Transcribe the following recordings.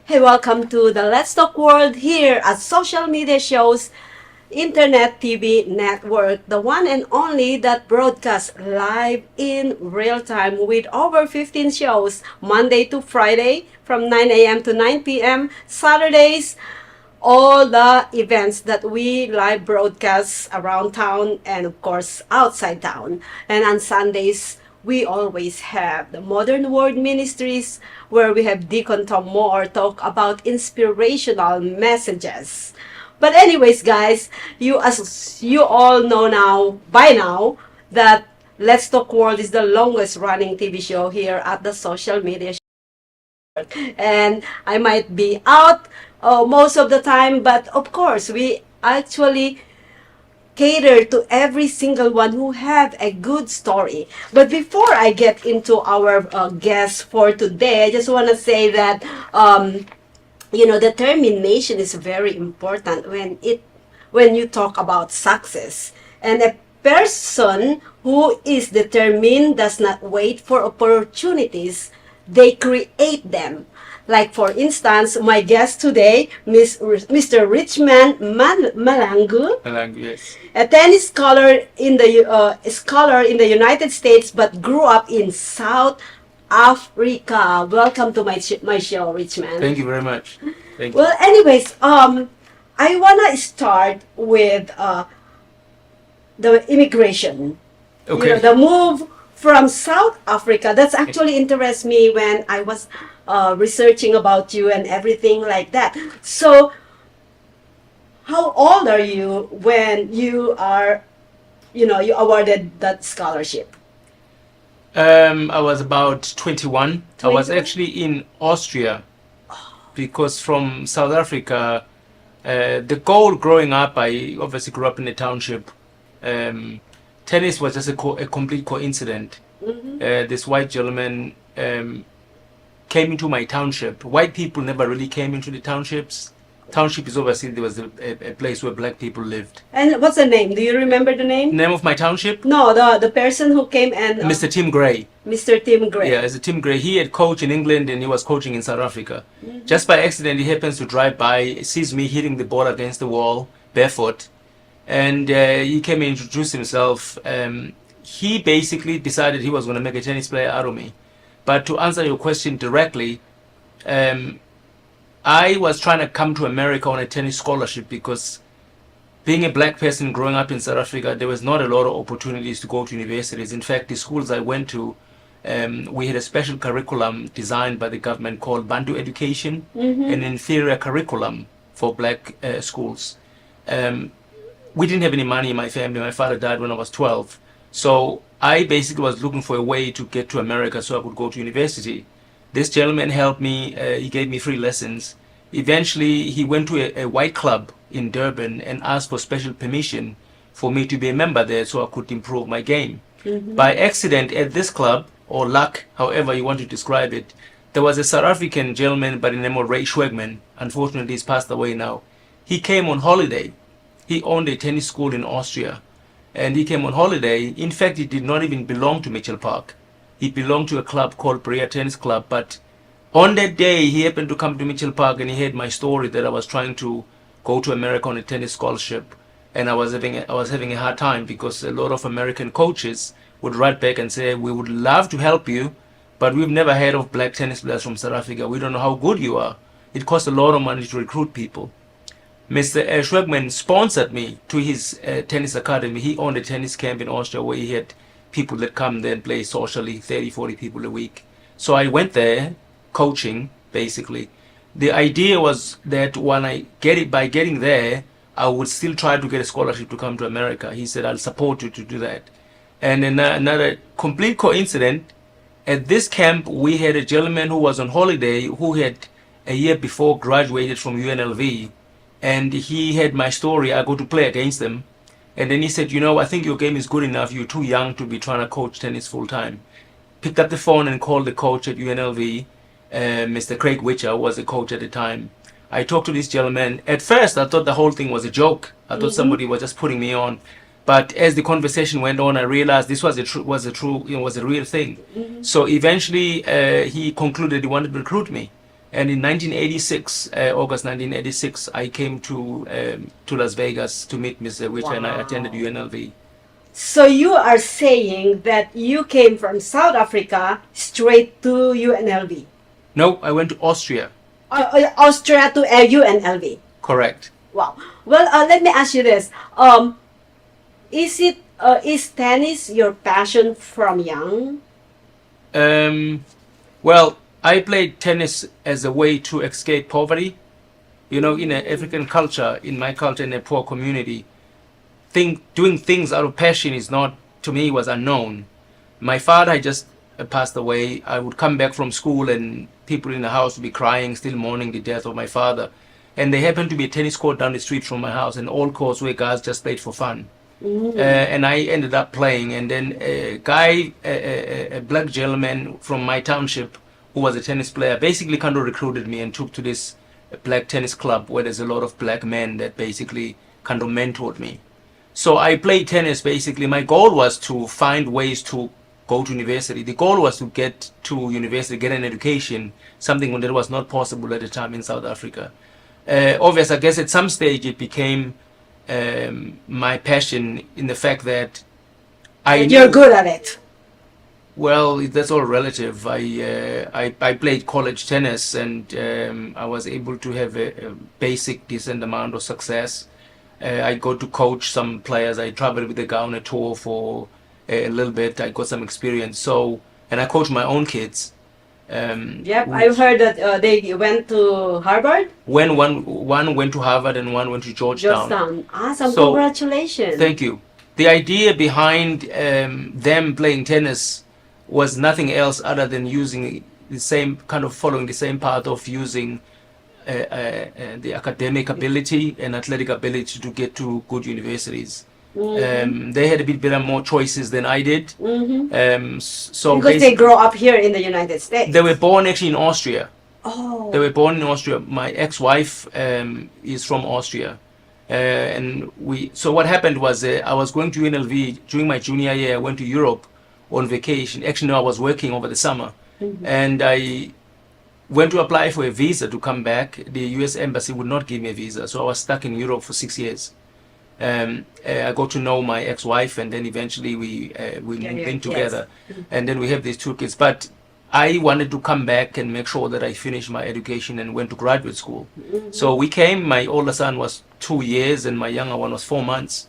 Hey, welcome to the Let's Talk World here at Social Media Shows Internet TV Network, the one and only that broadcasts live in real time with over 15 shows, Monday to Friday from 9 a.m. to 9 p.m., Saturdays, all the events that we live broadcast around town and of course outside town. And on Sundays, we always have the Modern World Ministries where we have Deacon Tom Moore talk about inspirational messages. But anyways, guys, as you all know now, by now, that Let's Talk World is the longest running TV show here at the social media. And I might be out most of the time, but of course, we actually cater to every single one who have a good story. But before I get into our guest for today, I just want to say that determination is very important when you talk about success. And a person who is determined does not wait for opportunities, they create them. Like for instance, my guest today, Mr. Richman Mahlangu, Yes. a tennis scholar in the United States, but grew up in South Africa. Welcome to my show, Richman. Thank you very much. Thank you. Well, anyways, I wanna start with the immigration. Okay. The move from South Africa. That's actually interests me when I was researching about you and everything like that. So, how old are you when you are, you awarded that scholarship? I was about 21. I was 21? actually in Austria because from South Africa, the goal growing up, I obviously grew up in a township. Tennis was just a complete coincidence. This white gentleman came into my township. White people never really came into the townships. Township is obviously there was a place where black people lived. And what's the name? Do you remember the name? Name of my township? No, the person who came and Mr. Tim Gray. Mr. Tim Gray. Yeah, it's a Tim Gray. He had coached in England and he was coaching in South Africa. Just by accident, he happens to drive by, sees me hitting the ball against the wall barefoot, and he came and introduced himself. He basically decided he was going to make a tennis player out of me. But to answer your question directly, I was trying to come to America on a tennis scholarship because being a black person growing up in South Africa, there was not a lot of opportunities to go to universities. In fact, the schools I went to, we had a special curriculum designed by the government called Bantu Education, an inferior curriculum for black schools. We didn't have any money in my family. My father died when I was 12. So I basically was looking for a way to get to America so I could go to university. This gentleman helped me. He gave me free lessons. Eventually, he went to a white club in Durban and asked for special permission for me to be a member there so I could improve my game. By accident at this club, or luck, however you want to describe it, there was a South African gentleman by the name of Ray Schwegman. Unfortunately, he's passed away now. He came on holiday. He owned a tennis school in Austria. And he came on holiday. In fact, he did not even belong to Mitchell Park. He belonged to a club called Pureza Tennis Club. But on that day, he happened to come to Mitchell Park and he heard my story that I was trying to go to America on a tennis scholarship. And I was having a hard time because a lot of American coaches would write back and say, we would love to help you, but we've never heard of black tennis players from South Africa. We don't know how good you are. It costs a lot of money to recruit people. Mr. Schwegman sponsored me to his tennis academy. He owned a tennis camp in Austria where he had people that come there and play socially, 30, 40 people a week. So I went there, coaching, basically. The idea was that by getting there, I would still try to get a scholarship to come to America. He said, I'll support you to do that. And another complete coincidence, at this camp, we had a gentleman who was on holiday who had a year before graduated from UNLV. And he had my story. I go to play against them. And then he said, I think your game is good enough. You're too young to be trying to coach tennis full time. Picked up the phone and called the coach at UNLV. Mr. Craig Witcher was the coach at the time. I talked to this gentleman. At first, I thought the whole thing was a joke. I thought somebody was just putting me on. But as the conversation went on, I realized this was a real thing. So eventually, he concluded he wanted to recruit me. And in 1986, August 1986, I came to Las Vegas to meet Mr. Which, and I attended Wow. UNLV. So you are saying that you came from South Africa straight to UNLV, No, I went to Austria. Austria to UNLV. Correct. Wow. Well, let me ask you this. Is tennis your passion from young? Well, I played tennis as a way to escape poverty. You know, in an African culture, in my culture, in a poor community, doing things out of passion is not, to me, was unknown. My father had just passed away. I would come back from school and people in the house would be crying, still mourning the death of my father. And there happened to be a tennis court down the street from my house, and all courts where guys just played for fun. And I ended up playing, and then a guy, a black gentleman from my township who was a tennis player, basically kind of recruited me and took to this black tennis club where there's a lot of black men that basically kind of mentored me. So I played tennis. Basically, my goal was to find ways to go to university. The goal was to get to university, get an education, something that was not possible at the time in South Africa. Obviously, I guess at some stage it became my passion in the fact that You're good at it. well, that's all relative. I played college tennis, and I was able to have a basic decent amount of success. I got to coach some players. I traveled with the guy on a tour for a little bit. I got some experience. So, and I coached my own kids. Yep, I've heard that they went to Harvard, When one went to Harvard and one went to Georgetown. Georgetown. Awesome, So, congratulations. Thank you. The idea behind them playing tennis was nothing else other than using the same kind of following the same path of using the academic ability and athletic ability to get to good universities. They had a bit better more choices than I did. So Because they basically, grow up here in the United States. they were born actually in Austria. Oh. They were born in Austria. My ex-wife is from Austria. And so what happened was I was going to UNLV during my junior year. I went to Europe on vacation. Actually, no, I was working over the summer. And I went to apply for a visa to come back. The US Embassy would not give me a visa. So I was stuck in Europe for 6 years. I got to know my ex-wife, and then eventually we moved in together. And then we have these two kids. But I wanted to come back and make sure that I finished my education and went to graduate school. So we came. My older son was 2 years and my younger one was 4 months.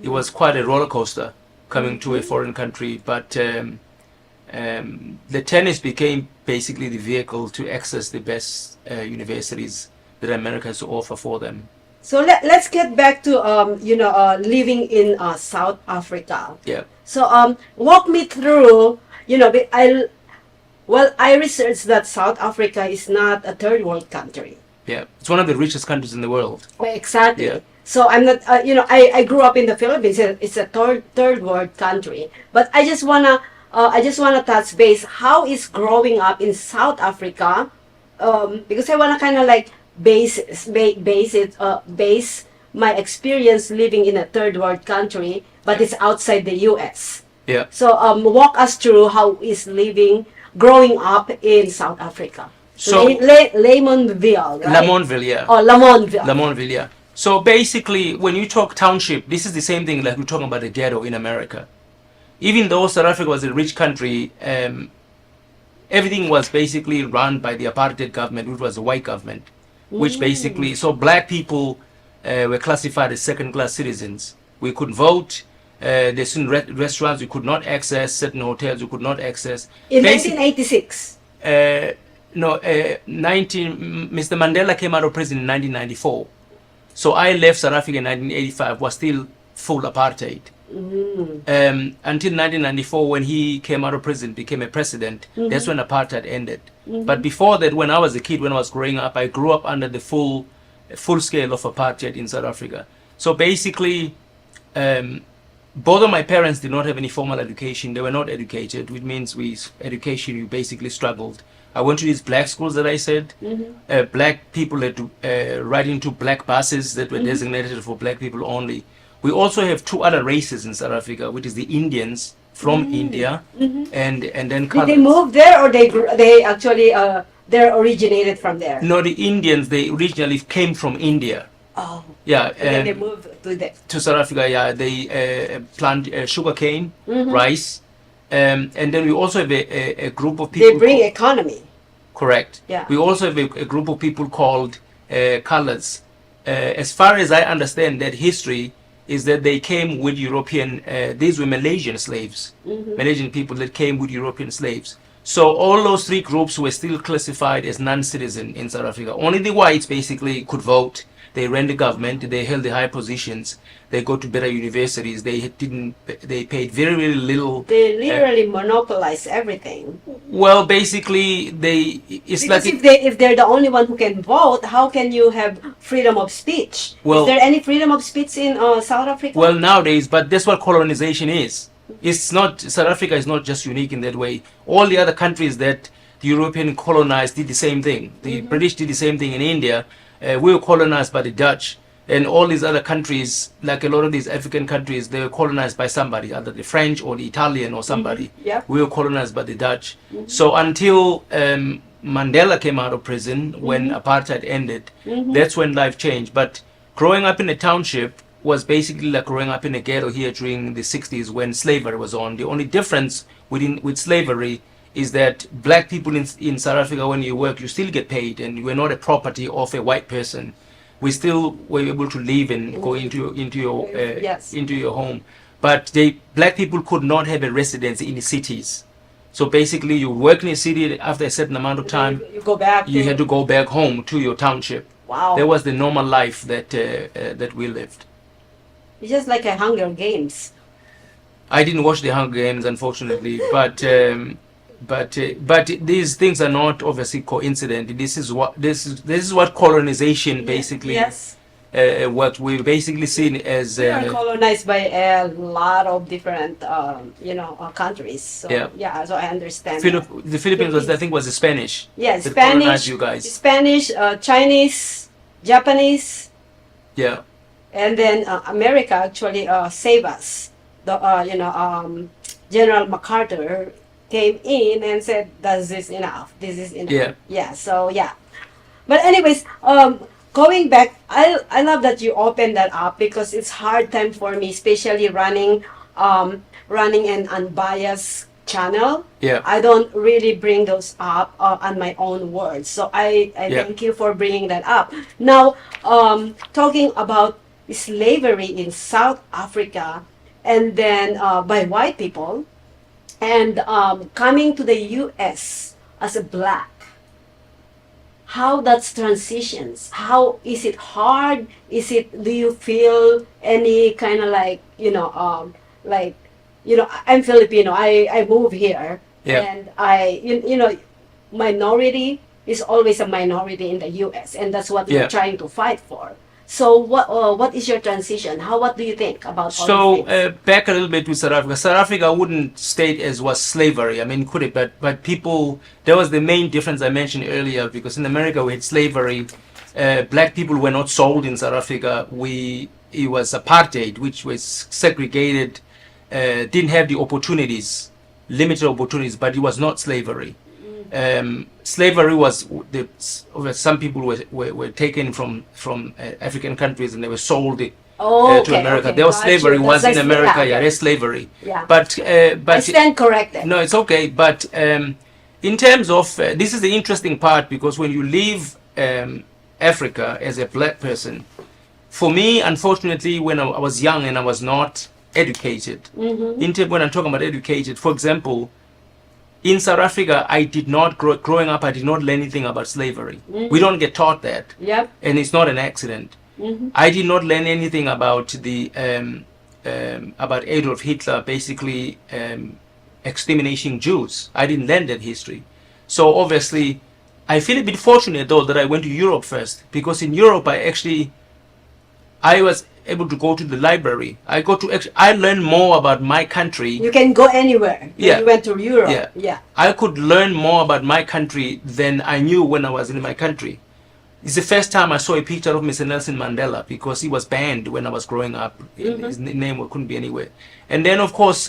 It was quite a roller coaster coming to a foreign country, but the tennis became basically the vehicle to access the best universities that America has to offer for them. So let's get back to living in South Africa. Yeah. So walk me through. I researched that South Africa is not a third world country. Yeah, it's one of the richest countries in the world. Well, exactly. Yeah. So I'm not. I grew up in the Philippines. It's a third world country. But I just wanna touch base. How is growing up in South Africa? Because I wanna kind of like base my experience living in a third world country, but it's outside the U.S. Yeah. So walk us through how is growing up in South Africa. So Lamontville, right? Lamontville, yeah. Oh, Lamontville. Lamontville, yeah. So basically, when you talk township, this is the same thing like we're talking about the ghetto in America. Even though South Africa was a rich country, everything was basically run by the apartheid government, which was a white government, which basically, so black people were classified as second-class citizens. We couldn't vote. There's certain restaurants we could not access, certain hotels we could not access. In 1986? Mr. Mandela came out of prison in 1994. So I left South Africa in 1985, was still full apartheid. Until 1994, when he came out of prison, became a president, that's when apartheid ended. But before that, when I was a kid, when I was growing up, I grew up under the full scale of apartheid in South Africa. So basically, both of my parents did not have any formal education. They were not educated, which means education, you basically struggled. I went to these black schools that I said. Black people had to ride into black buses that were designated for black people only. We also have two other races in South Africa, which is the Indians from India, and then Did they move there, or they actually they're originated from there. No, the Indians, they originally came from India. Oh. Yeah, And then they moved to South Africa. Yeah, they plant sugar cane, Mm-hmm. rice, and then we also have a group of people. They bring economy. Correct. Yeah. We also have a group of people called colors. As far as I understand that history is that they came with European, these were Malaysian slaves, Mm-hmm. Malaysian people that came with European slaves. So all those three groups were still classified as non-citizen in South Africa. Only the whites basically could vote. They ran the government. They held the high positions. They go to better universities. They didn't. They paid very, very little. They literally monopolize everything. Well, basically, it's Because like if they're the only one who can vote, how can you have freedom of speech? Well- is there any freedom of speech in South Africa? well nowadays. But that's what colonization is. It's not. South Africa is not just unique in that way. All the other countries that the European colonized did the same thing. The British did the same thing in India. We were colonized by the Dutch, and all these other countries, like a lot of these African countries, they were colonized by somebody, either the French or the Italian or somebody. Yep. We were colonized by the Dutch. So until Mandela came out of prison, when apartheid ended, that's when life changed. But growing up in a township was basically like growing up in a ghetto here during the 60s when slavery was on. The only difference with slavery is that black people in South Africa, when you work, you still get paid, and you are not a property of a white person. We still were able to live and go into your Yes. into your home, but black people could not have a residence in the cities. So basically, you work in a city. After a certain amount of time, you go back. you had to go back home to your township. Wow. That was the normal life that we lived. It's just like a Hunger Games. I didn't watch the Hunger Games, unfortunately, but these things are not obviously coincident. This is what colonization basically Yes. what we're basically seen as. We are colonized by a lot of different, countries. So, Yeah. so I understand. The Philippines was, I think, was the Spanish. Yeah, that Spanish, colonized you guys. Spanish, Chinese, Japanese, Yeah. and then America actually saved us. General MacArthur came in and said, "This is enough. This is enough." Yeah. Yeah. So yeah. But anyways, going back, I love that you opened that up because it's hard time for me, especially running an unbiased channel. Yeah. I don't really bring those up on my own words. So I Yeah. thank you for bringing that up. Now, talking about slavery in South Africa, and then by white people, and coming to the U.S. as a black. How that's transitions? How is it hard? Do you feel any kind of I'm Filipino. I move here, Yeah. and minority is always a minority in the U.S. and that's what Yeah. we're trying to fight for. So what is your transition? What do you think about all So these things? back a little bit to South Africa. South Africa wouldn't state as was slavery. I mean, could it? But people, that was the main difference I mentioned earlier. Because in America we had slavery. Black people were not sold in South Africa. It was apartheid, which was segregated. Didn't have the opportunities, limited opportunities. But it was not slavery. Slavery was some people were taken from African countries and they were sold to America. Okay, There was got slavery you. was That's in like- America. yeah, Yeah, there's slavery. Yeah. But I stand corrected. no, it's okay. But in terms of this is the interesting part because when you leave Africa as a black person, for me, unfortunately, when I was young and I was not educated, when I'm talking about educated, for example. In South Africa, I did not growing up. I did not learn anything about slavery. We don't get taught that, Yep. and it's not an accident. I did not learn anything about about Adolf Hitler basically exterminating Jews. I didn't learn that history. So obviously, I feel a bit fortunate though that I went to Europe first because in Europe I was able to go to the library. I learned more about my country. You can go anywhere. When Yeah. You went to Europe. Yeah. Yeah. I could learn more about my country than I knew when I was in my country. It's the first time I saw a picture of Mr. Nelson Mandela because he was banned when I was growing up. His name couldn't be anywhere. And then, of course,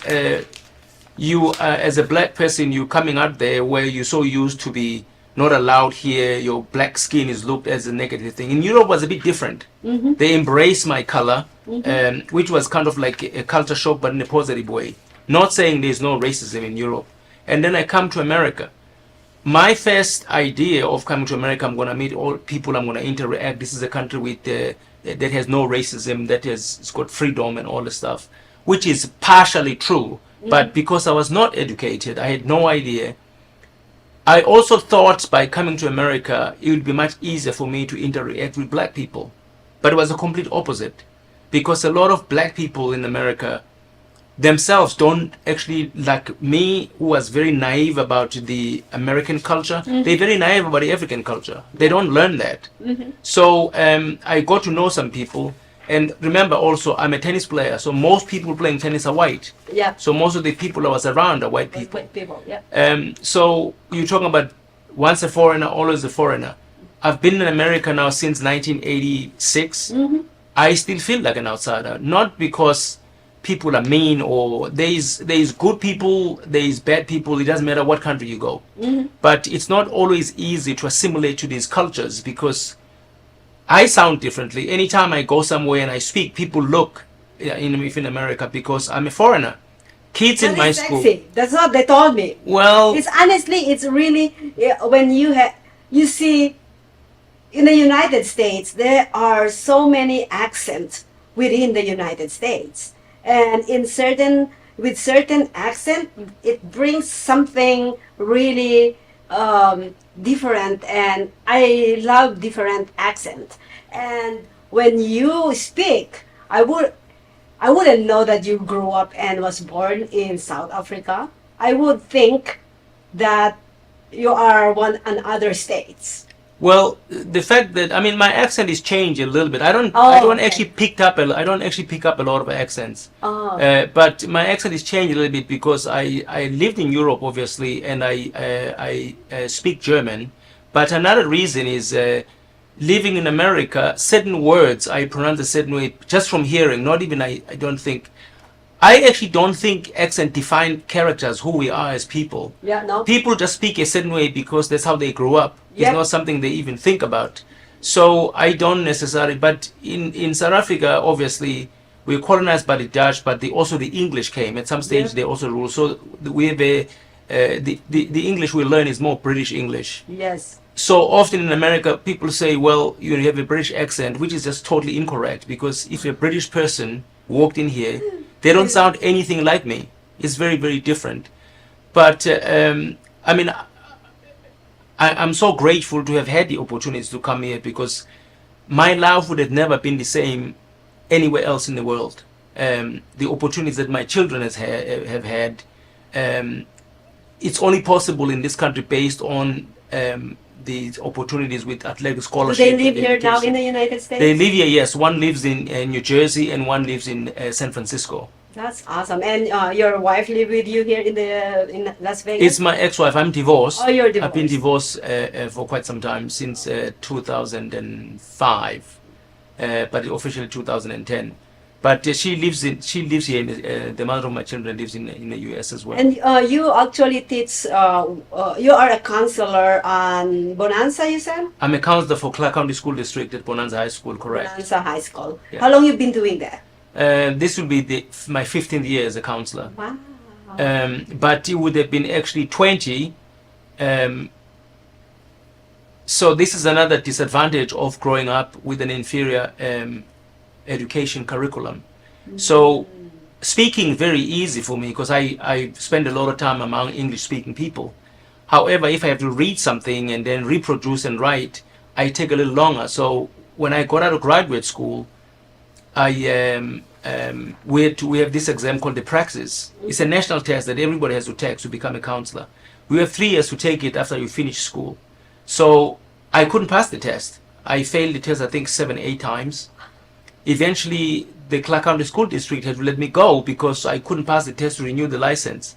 you as a black person, you coming out there where you're so used to be not allowed here. Your black skin is looked as a negative thing. In Europe, was a bit different. They embraced my color, which was kind of like a culture shock, but in a positive way. Not saying there's no racism in Europe. And then I come to America. My first idea of coming to America, I'm going to meet all people, I'm going to interact. This is a country with that has no racism, that has it's got freedom and all the stuff, which is partially true. But because I was not educated, I had no idea. I also thought by coming to America, it would be much easier for me to interact with black people. But it was a complete opposite. Because a lot of black people in America themselves don't actually, like me, who was very naive about the American culture, they're very naive about the African culture. They don't learn that. So I got to know some people. And remember also, I'm a tennis player, so most people playing tennis are white. Yeah. So most of the people I was around are white people. White people, yeah. So you're talking about once a foreigner, always a foreigner. I've been in America now since 1986. I still feel like an outsider, not because people are mean or there's good people, there's bad people. It doesn't matter what country you go. But it's not always easy to assimilate to these cultures because I sound differently. Anytime I go somewhere and I speak, people look in America because I'm a foreigner. Kids in my school. Sexy. That's what they told me. Well, It's honestly, it's really when you see in the United States there are so many accents within the United States, and with certain accent it brings something really different, and I love different accent. And when you speak, I wouldn't know that you grew up and was born in South Africa. I would think that you are one in other states. well, the fact that my accent is changed a little bit. I don't Okay. actually I don't actually pick up a lot of accents. Oh. But my accent is changed a little bit because I lived in Europe obviously, and I speak German. But another reason is living in America, certain words I pronounce a certain way just from hearing. Not even I actually don't think accent define characters, who we are as people. Yeah, no. People just speak a certain way because that's how they grew up. Yep. It's not something they even think about. So I don't necessarily, but in South Africa, obviously, we were colonized by the Dutch, but also the English came. At some stage, Yep. they also ruled. So we have the English we learn is more British English. Yes. So often in America, people say, well, you have a British accent, which is just totally incorrect. Because if a British person walked in here, they don't sound anything like me. It's very, very different. But, I'm so grateful to have had the opportunity to come here because my life would have never been the same anywhere else in the world. The opportunities that my children have had, it's only possible in this country based on the opportunities with athletic Do scholarship. they live and here now education. in the United States? They live here, yes. One lives in New Jersey and one lives in San Francisco. That's awesome. And your wife live with you here in Las Vegas? It's my ex-wife. I'm divorced. Oh, you're I've been divorced. divorced for quite some time, since 2005, but officially 2010. But she lives here. The mother of my children lives in the U.S. as well. And you actually teach, you are a counselor on Bonanza, you said? I'm a counselor for Clark County School District at Bonanza High School, correct? Bonanza High School. Yeah. How long you been doing that? This will be my 15th year as a counselor. Wow. But it would have been actually 20. So this is another disadvantage of growing up with an inferior education curriculum. So speaking very easy for me because I spend a lot of time among English speaking people. However, if I have to read something and then reproduce and write, I take a little longer. So when I got out of graduate school, we have this exam called the Praxis. It's a national test that everybody has to take to become a counselor. We have 3 years to take it after you finish school. So I couldn't pass the test. I failed the test, I think 7, 8 times. Eventually, the Clark County School District had to let me go because I couldn't pass the test to renew the license.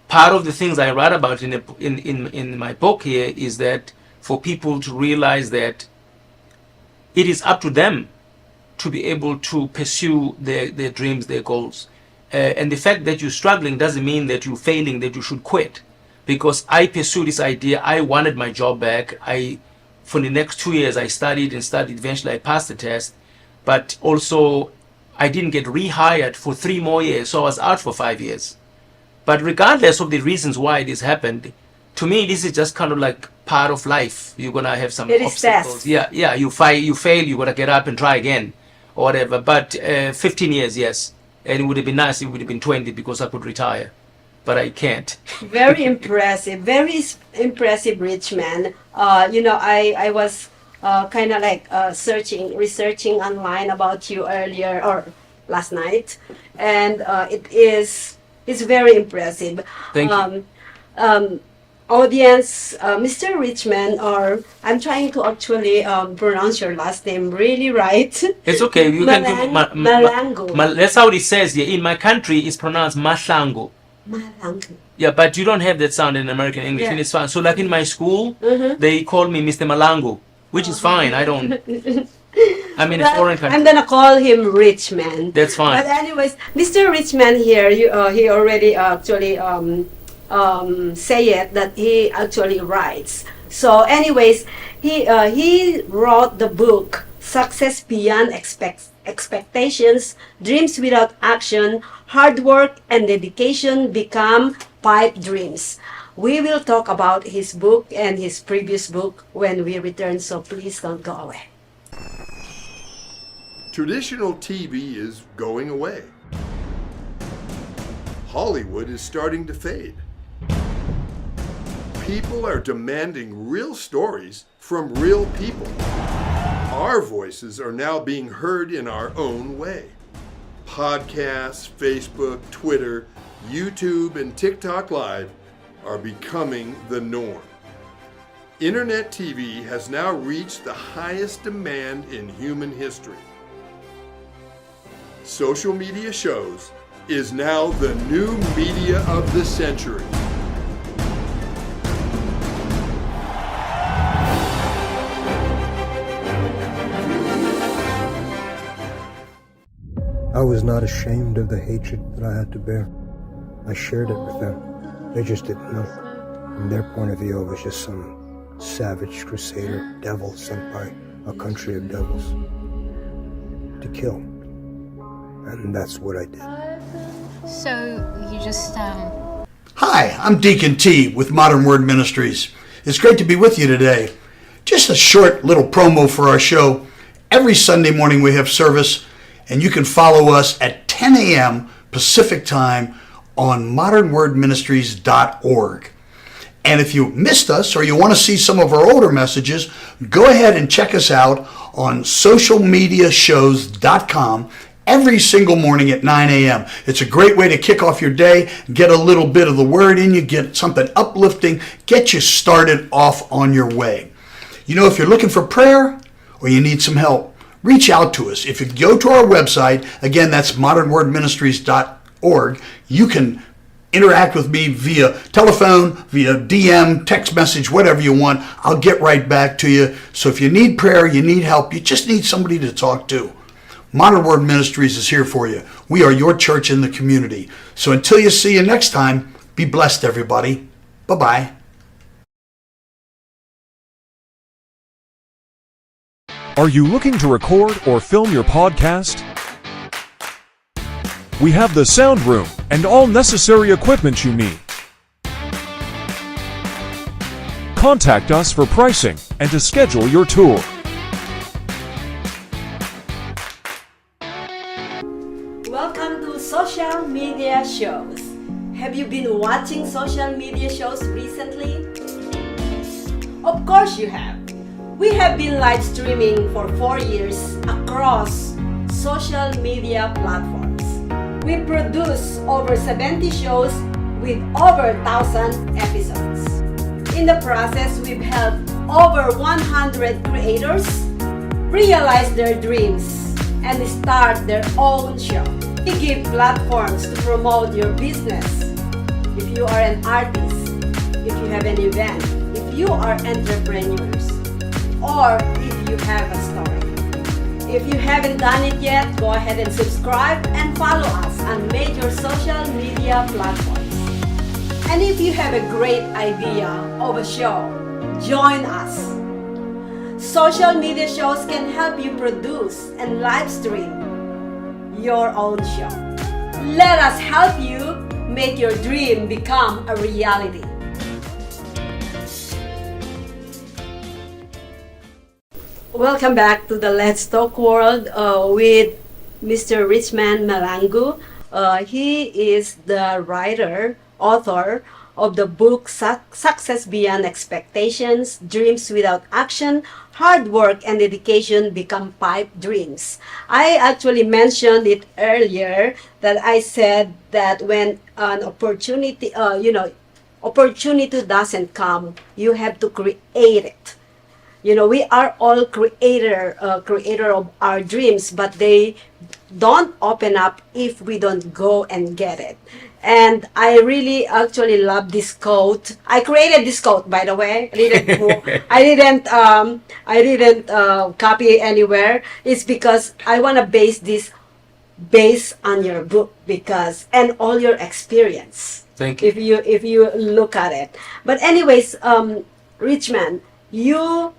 Part of the things I write about in my book here is that for people to realize that it is up to them to be able to pursue their dreams, their goals. And the fact that you're struggling doesn't mean that you're failing, that you should quit. because I pursued this idea. I wanted my job back. For the next 2 years, I studied and studied. Eventually, I passed the test, but also I didn't get rehired for 3 more years, so I was out for 5 years. But regardless of the reasons why this happened, to me, this is just kind of like part of life. You're gonna have some It is obstacles. test. Yeah. You fail. You gotta get up and try again, or whatever. But 15 years, yes, and it would have been nice. It would have been 20 because I could retire, but I can't. Very impressive. Very impressive, Richman. I was kind of like researching online about you earlier or last night, and it's very impressive. Thank you. Audience, Mr. Richman, or I'm trying to actually pronounce your last name really right. It's okay. You can do Mahlangu. that's how it says here. In my country, it's pronounced Mahlangu. Mahlangu. Yeah, but you don't have that sound in American English, Yeah. and it's fine. So, like in my school, they call me Mr. Mahlangu, which is fine. I don't. I'm in a foreign country. I'm gonna call him Richman. That's fine. But anyways, Mr. Richman here, he already actually say it that he actually writes. So, anyways, he wrote the book Success Beyond Expectations, Dreams Without Action, Hard Work and Dedication Become Pipe Dreams. We will talk about his book and his previous book when we return, so please don't go away. Traditional TV is going away. Hollywood is starting to fade. People are demanding real stories from real people. Our voices are now being heard in our own way. Podcasts, Facebook, Twitter, YouTube, and TikTok Live are becoming the norm. Internet TV has now reached the highest demand in human history. Social media shows is now the new media of the century. I was not ashamed of the hatred that I had to bear. I shared it with them. They just didn't know. From their point of view, I was just some savage crusader devil sent by a country of devils to kill. And that's what I did. So you just Hi, I'm Deacon T with Modern Word Ministries. It's great to be with you today. Just a short little promo for our show. Every Sunday morning we have service, and you can follow us at 10 a.m. Pacific time on modernwordministries.org. And if you missed us or you want to see some of our older messages, go ahead and check us out on socialmediashows.com every single morning at 9 a.m. It's a great way to kick off your day, get a little bit of the word in you, get something uplifting, get you started off on your way. You know, if you're looking for prayer or you need some help, reach out to us. If you go to our website, again, that's modernwordministries.org, you can interact with me via telephone, via DM, text message, whatever you want. I'll get right back to you. So if you need prayer, you need help, you just need somebody to talk to, Modern Word Ministries is here for you. We are your church in the community. So until you see you next time, be blessed, everybody. Bye-bye. Are you looking to record or film your podcast? We have the sound room and all necessary equipment you need. Contact us for pricing and to schedule your tour. Welcome to social media shows. Have you been watching social media shows recently? Of course you have. We have been live streaming for 4 years across social media platforms. We produce over 70 shows with over 1,000 episodes. In the process, we've helped over 100 creators realize their dreams and start their own show. We give platforms to promote your business. If you are an artist, if you have an event, if you are entrepreneurs, or if you have a story. If you haven't done it yet, go ahead and subscribe and follow us on major social media platforms. And if you have a great idea of a show, join us. Social media shows can help you produce and live stream your own show. Let us help you make your dream become a reality. Welcome back to the Let's Talk World with Mr. Richman Mahlangu. He is the writer, author of the book Success Beyond Expectations, Dreams Without Action, Hard Work and Dedication Become Pipe Dreams. I actually mentioned it earlier that I said that when an opportunity, opportunity doesn't come, you have to create it. We are all creator of our dreams, but they don't open up if we don't go and get it. And I really actually love this quote. I created this quote, by the way. I didn't copy it anywhere. It's because I want to base this based on your book and all your experience. Thank you. If you look at it. But anyways, Richman, you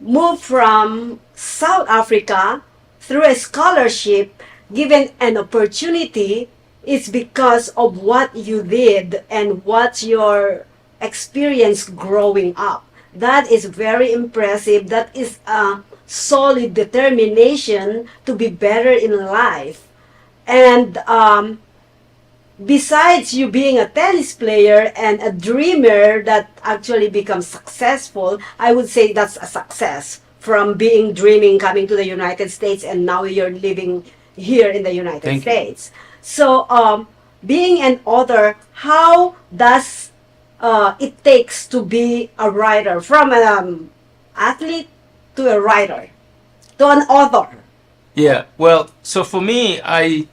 moved from South Africa through a scholarship, given an opportunity. It's because of what you did and what's your experience growing up. That is very impressive. That is a solid determination to be better in life. And besides you being a tennis player and a dreamer that actually becomes successful, I would say that's a success from being dreaming, coming to the United States, and now you're living here in the United States. So, being an author, how does it takes to be a writer, from an athlete to a writer, to an author? Yeah, well, so for me, I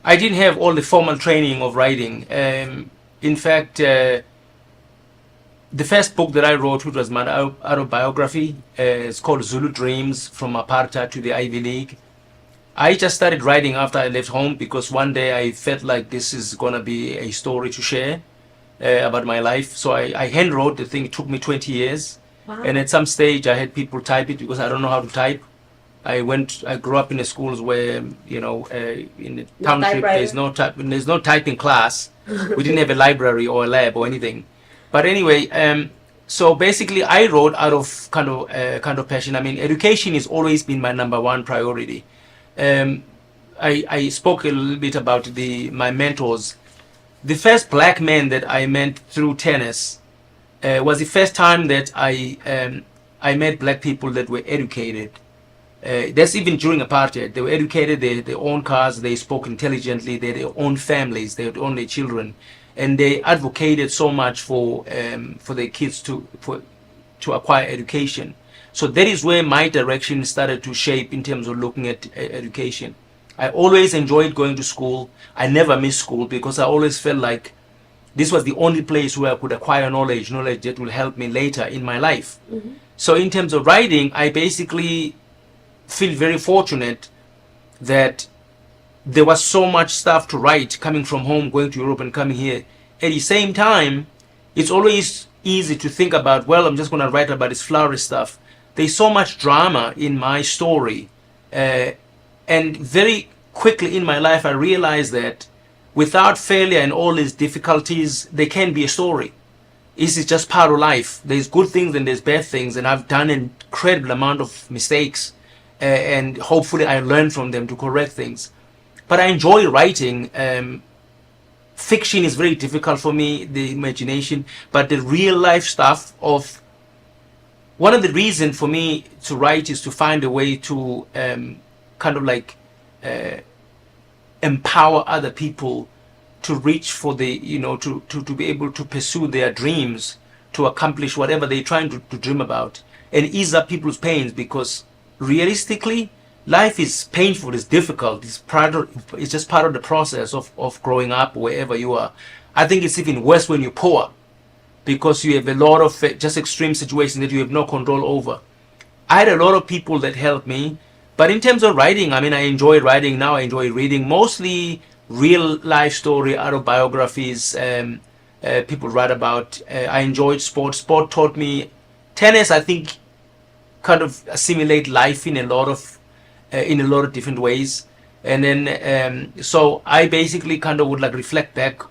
didn't have all the formal training of writing. In fact, the first book that I wrote, which was my autobiography, it's called Zulu Dreams, From Apartheid to the Ivy League. I just started writing after I left home because one day I felt like this is going to be a story to share about my life. So I hand wrote the thing. It took me 20 years. Wow. And at some stage I had people type it because I don't know how to type. I grew up in the schools where, in the township, there's no typing class. We didn't have a library or a lab or anything. But anyway, so basically I wrote out of kind of passion. I mean, education has always been my number one priority. I spoke a little bit about my mentors. The first black man that I met through tennis was the first time that I met black people that were educated. That's even during apartheid. They were educated, they had their own cars, they spoke intelligently, they had their own families, they had own their children, and they advocated so much for their kids to acquire education. So that is where my direction started to shape in terms of looking at education. I always enjoyed going to school. I never missed school because I always felt like this was the only place where I could acquire knowledge that will help me later in my life. Mm-hmm. So in terms of writing, I basically feel very fortunate that there was so much stuff to write coming from home, going to Europe and coming here. At the same time, it's always easy to think about, well, I'm just going to write about this flowery stuff. There's so much drama in my story. And very quickly in my life, I realized that without failure and all these difficulties, there can be a story. This is just part of life. There's good things and there's bad things. And I've done an incredible amount of mistakes. And hopefully I learn from them to correct things. But I enjoy writing. Fiction is very difficult for me, the imagination. But the real life stuff of... One of the reasons for me to write is to find a way to empower other people to reach for to be able to pursue their dreams, to accomplish whatever they're trying to dream about, and ease up people's pains, because realistically, life is painful, it's difficult, it's just part of the process of growing up wherever you are. I think it's even worse when you're poor, because you have a lot of just extreme situations that you have no control over. I had a lot of people that helped me, but in terms of writing, I mean, I enjoy writing now, I enjoy reading, mostly real life story, autobiographies, people write about. I enjoyed sport. Sport taught me tennis. I think kind of assimilate life in a lot of different ways. And then so I basically kind of would like reflect back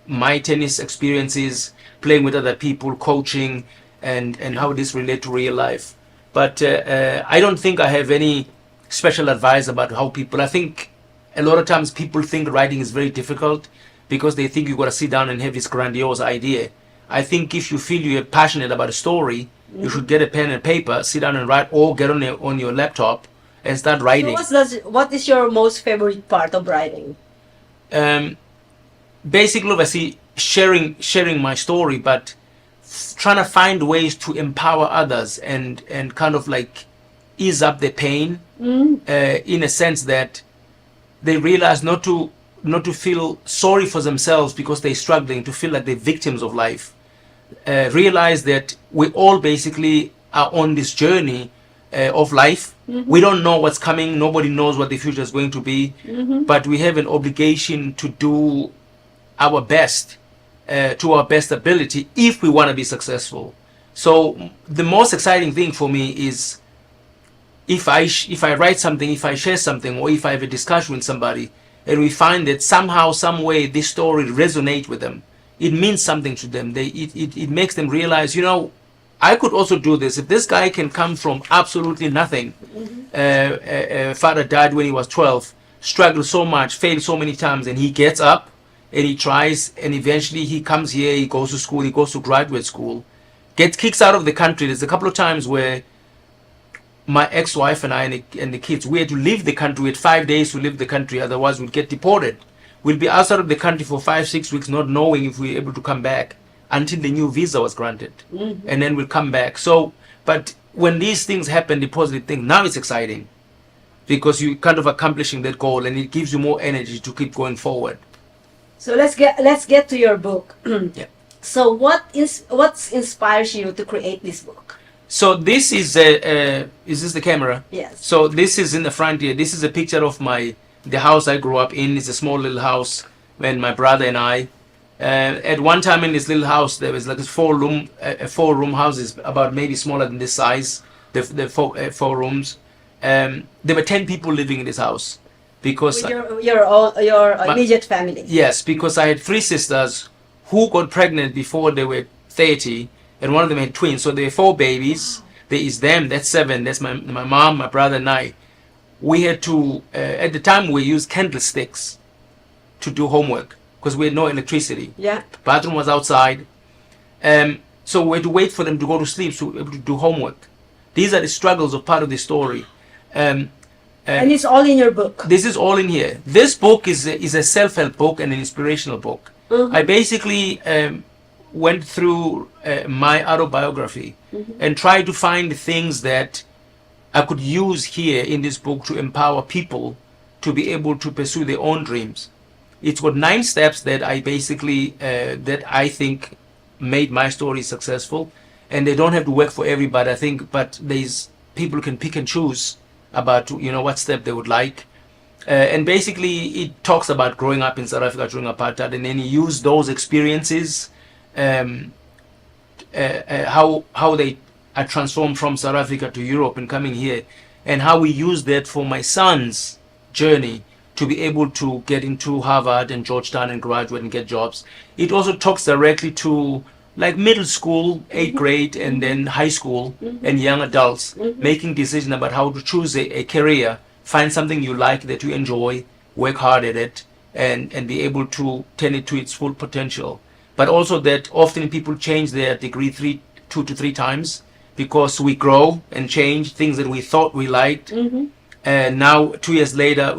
my tennis experiences, playing with other people, coaching, and how this relate to real life. But I don't think I have any special advice about how people. I think a lot of times people think writing is very difficult because they think you got to sit down and have this grandiose idea. I think if you feel you're passionate about a story, you should get a pen and paper, sit down and write, or get on your laptop and start writing. So what is your most favorite part of writing? Basically, obviously, sharing my story, but trying to find ways to empower others and kind of like ease up their pain, in a sense that they realize not to feel sorry for themselves because they're struggling, to feel like they're victims of life. Realize that we all basically are on this journey of life. We don't know what's coming. Nobody knows what the future is going to be, but we have an obligation to do our best, to our best ability, if we want to be successful. So the most exciting thing for me is if I write something, if I share something, or if I have a discussion with somebody, and we find that somehow, some way, this story resonates with them. It means something to them. It makes them realize, I could also do this. If this guy can come from absolutely nothing, father died when he was 12, struggled so much, failed so many times, and he gets up and he tries, and eventually he comes here, he goes to school, he goes to graduate school, gets kicks out of the country. There's a couple of times where my ex-wife and I and the kids, we had to leave the country. We had 5 days to leave the country, otherwise we'd get deported. We'll be outside of the country for 5-6 weeks, not knowing if we're able to come back until the new visa was granted. And then we'll come back. So, but when these things happen, the positive thing, now it's exciting because you're kind of accomplishing that goal, and it gives you more energy to keep going forward. So let's get to your book. Yeah. So what inspires you to create this book? So this is this the camera? Yes. So this is in the front here. This is a picture of the house I grew up in. It's a small little house when my brother and I. At one time in this little house, there was like a four-room houses, about maybe smaller than this size. The four rooms. There were 10 people living in this house because With your immediate family. yes, because I had 3 sisters who got pregnant before they were 30, and one of them had twins. So there were 4 babies. Wow. There is them. That's 7. That's my mom, my brother, and I. We had to at the time we used candlesticks to do homework because we had no electricity. Yeah. Bathroom was outside. So we had to wait for them to go to sleep so we were able to do homework. These are the struggles of part of the story. And it's all in your book. This is all in here. This book is a self-help book and an inspirational book. I basically went through my autobiography and tried to find things that I could use here in this book to empower people to be able to pursue their own dreams. It's got 9 steps that I basically that I think made my story successful, and they don't have to work for everybody, I think, but there's people can pick and choose about what step they would like. And basically it talks about growing up in South Africa during apartheid, and then you use those experiences, how they are transformed from South Africa to Europe and coming here, and how we use that for my son's journey to be able to get into Harvard and Georgetown and graduate and get jobs. It also talks directly to like middle school, 8th grade, and then high school and young adults, making decisions about how to choose a career, find something you like, that you enjoy, work hard at it, and be able to turn it to its full potential. But also that often people change their degree 2 to 3 times because we grow and change things that we thought we liked. And now 2 years later,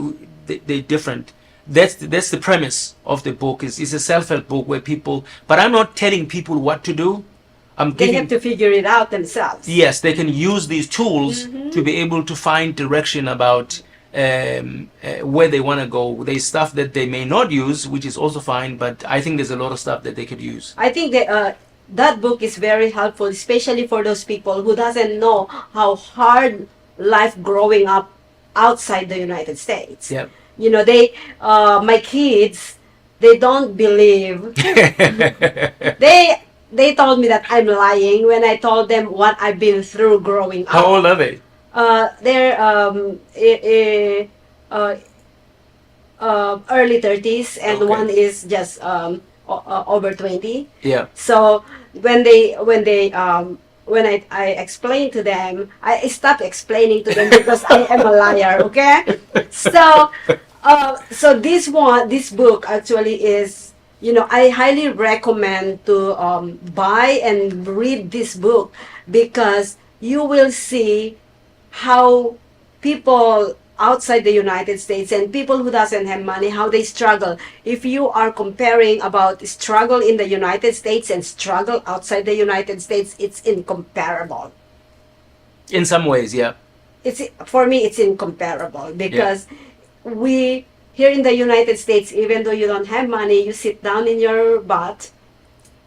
they're different. That's the premise of the book. It's a self-help book where people, but I'm not telling people what to do. They have to figure it out themselves. Yes, they can use these tools to be able to find direction about where they want to go. There's stuff that they may not use, which is also fine, but I think there's a lot of stuff that they could use. I think that book is very helpful, especially for those people who doesn't know how hard life growing up outside the United States. Yeah. My kids, they don't believe. They told me that I'm lying when I told them what I've been through growing up. How old are they? They're early 30s, and Okay. one is just over 20. Yeah. So when I explained to them, I stopped explaining to them because I am a liar. Okay, so this book actually is, I highly recommend to buy and read this book, because you will see how people outside the United States and people who doesn't have money, how they struggle. If you are comparing about struggle in the United States and struggle outside the United States, it's incomparable. In some ways, yeah. For me, it's incomparable, because we here in the United States, even though you don't have money, you sit down in your butt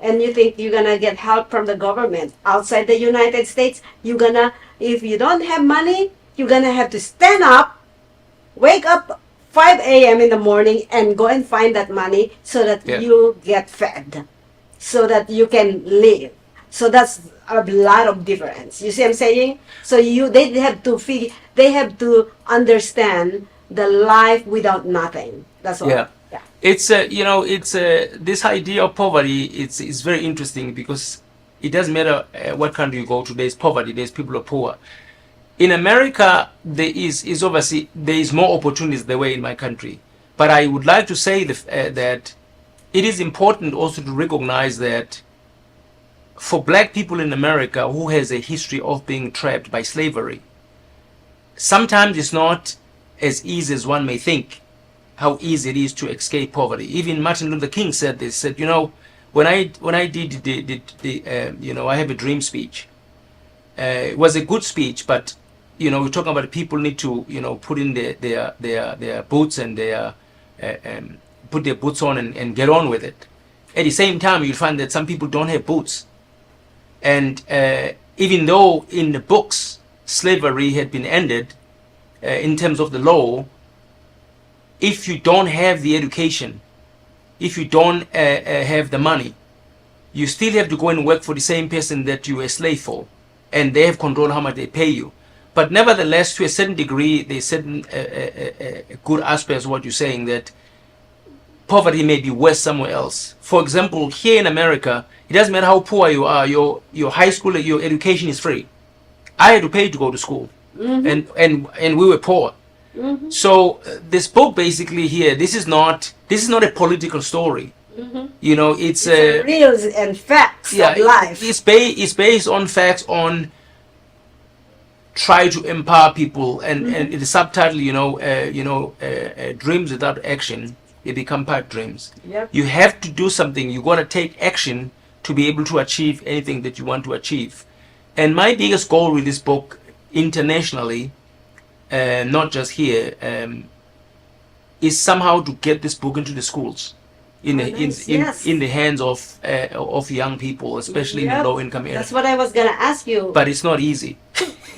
and you think you're gonna get help from the government. Outside the United States, if you don't have money, you're gonna have to stand up, wake up 5 a.m. in the morning and go and find that money so that you get fed, so that you can live. So that's a lot of difference. You see what I'm saying? So they have to understand the life without nothing. That's all. Yeah. It's this idea of poverty. It's very interesting, because it doesn't matter what country you go to. There's poverty. There's people who are poor. In America, there is obviously there is more opportunities the way in my country. But I would like to say that it is important also to recognize that for black people in America who has a history of being trapped by slavery, sometimes it's not as easy as one may think, how easy it is to escape poverty. Even Martin Luther King said this, said, when I did I have a dream speech. It was a good speech, but, we're talking about people need to, put in their boots and put their boots on and get on with it. At the same time, you'll find that some people don't have boots. And even though in the books, slavery had been ended, in terms of the law, if you don't have the education, if you don't have the money, you still have to go and work for the same person that you were a slave for, and they have control how much they pay you. But nevertheless, to a certain degree, there's certain good aspects of what you're saying, that poverty may be worse somewhere else. For example, here in America, it doesn't matter how poor you are, your high school, your education is free. I had to pay to go to school. Mm-hmm. and we were poor. Mm-hmm. So this book basically here, this is not a political story. Mm-hmm. It's real and facts of life. It's based on facts, on try to empower people, and the subtitle, dreams without action, they become pipe dreams. Yep. You have to do something. You got to take action to be able to achieve anything that you want to achieve. And my biggest goal with this book, internationally, not just here, is somehow to get this book into the schools, in the hands of young people, especially in the low-income areas. That's what I was gonna ask you. But it's not easy.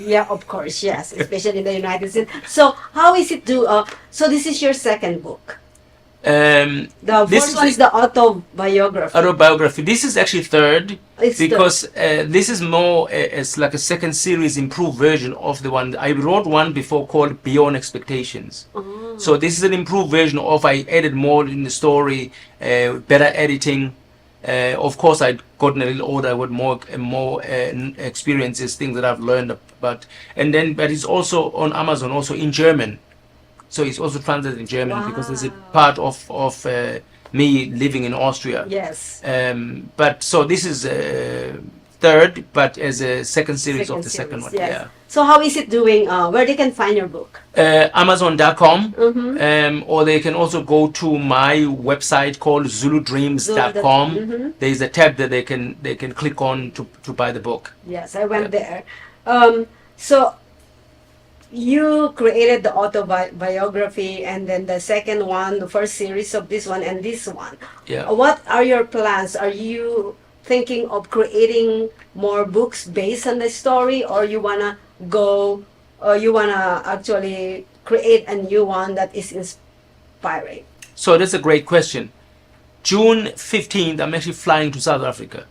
Yeah, of course, yes, especially in the United States. So how is it so this is your second book? The first one is the autobiography. This is actually third, because this is more it's like a second series, improved version of the one I wrote one before called Beyond Expectations. Oh. So this is an improved version of, I added more in the story, better editing. Of course, I'd gotten a little older with more experiences, things that I've learned about, but it's also on Amazon, also in German. So it's also translated in German, because there's a part of me living in Austria. Yes. But so this is third, but as a second series of the second one. Yes. Yeah. So how is it doing? Where they can find your book? Amazon.com, or they can also go to my website called ZuluDreams.com. Mm-hmm. There's a tab that they can click on to buy the book. Yes, I went there. So you created the autobiography, and then the second one, the first series of this one, and this one. Yeah. What are your plans? Are you thinking of creating more books based on the story, or you wanna actually create a new one that is inspiring? So that's a great question. June 15th, I'm actually flying to South Africa.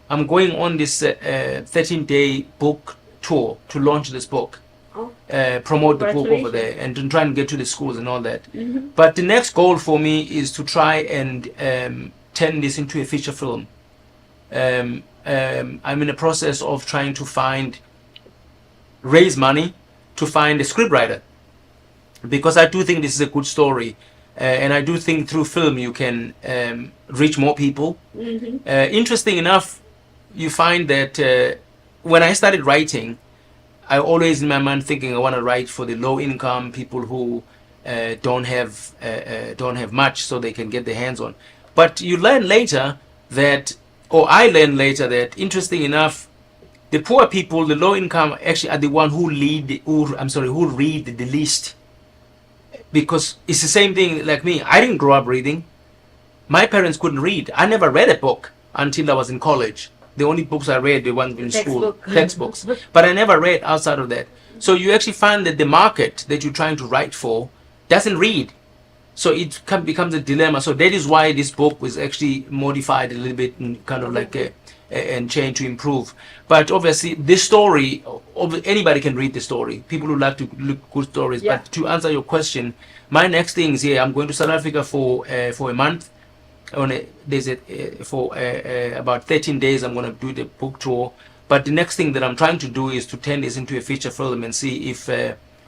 I'm going on this 13-day book tour to launch this book, promote the book over there, and to try and get to the schools and all that. But the next goal for me is to try and turn this into a feature film. I'm in the process of trying to raise money to find a scriptwriter, because I do think this is a good story. And I do think through film you can reach more people. Interesting enough, you find that when I started writing, I always in my mind thinking I want to write for the low income people who don't have much, so they can get their hands on. But you learn later that, or I learned later that, interesting enough, the poor people, the low income, actually are the one who read the least. Because it's the same thing like me. I didn't grow up reading. My parents couldn't read. I never read a book until I was in college. The only books I read, the ones in school, textbooks. But I never read outside of that. So you actually find that the market that you're trying to write for doesn't read. So it becomes a dilemma. So that is why this book was actually modified a little bit and kind of like and changed to improve. But obviously, this story, anybody can read the story. People who like to look good stories. Yeah. But to answer your question, my next thing is here. I'm going to South Africa for a month. For about 13 days, I'm going to do the book tour. But the next thing that I'm trying to do is to turn this into a feature film and see if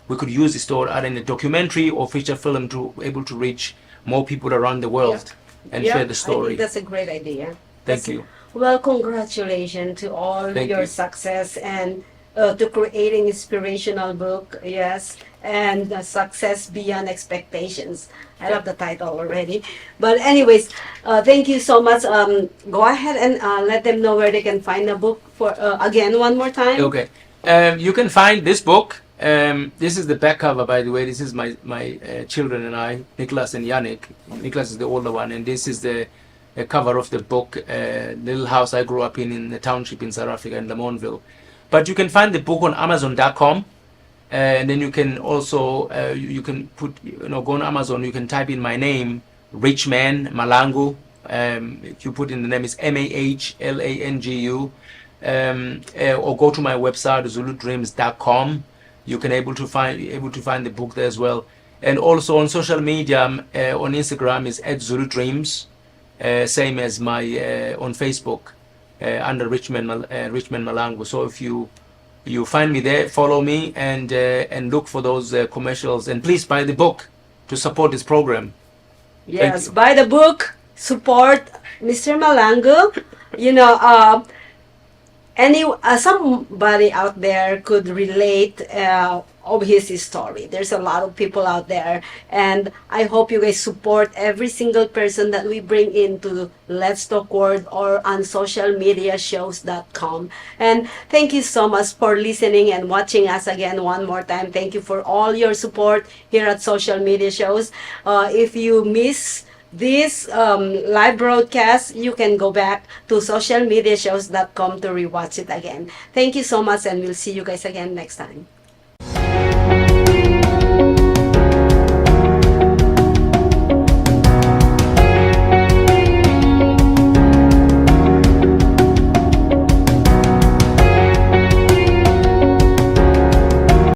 we could use the story either in a documentary or feature film to able to reach more people around the world and share the I story. think that's a great idea. Thank you. Well, congratulations to all Thank your you. success and to creating inspirational book, yes, and success beyond expectations. I love the title already. But anyways, thank you so much. Go ahead and let them know where they can find the book for again one more time. Okay. You can find this book. This is the back cover, by the way. This is my children and I, Nicholas and Yannick. Nicholas is the older one, and this is the cover of the book, little house I grew up in the township in South Africa, in Lamontville. But you can find the book on Amazon.com, and then you can also you can put go on Amazon. You can type in my name, Richman Mahlangu. If you put in the name, it's Mahlangu, or go to my website zuludreams.com. You can able to find the book there as well. And also on social media, on Instagram is @zuludreams. Same as my on Facebook under Richman Mahlangu. So if you find me there, follow me and look for those commercials, and please buy the book to support this program. Yes, buy the book, support Mr. Mahlangu. Somebody out there could relate of his story. There's a lot of people out there, and I hope you guys support every single person that we bring into Let's Talk World or on socialmediashows.com. And thank you so much for listening and watching us again one more time. Thank you for all your support here at Social Media Shows. If you miss this live broadcast, you can go back to socialmediashows.com to rewatch it again. Thank you so much, and we'll see you guys again next time.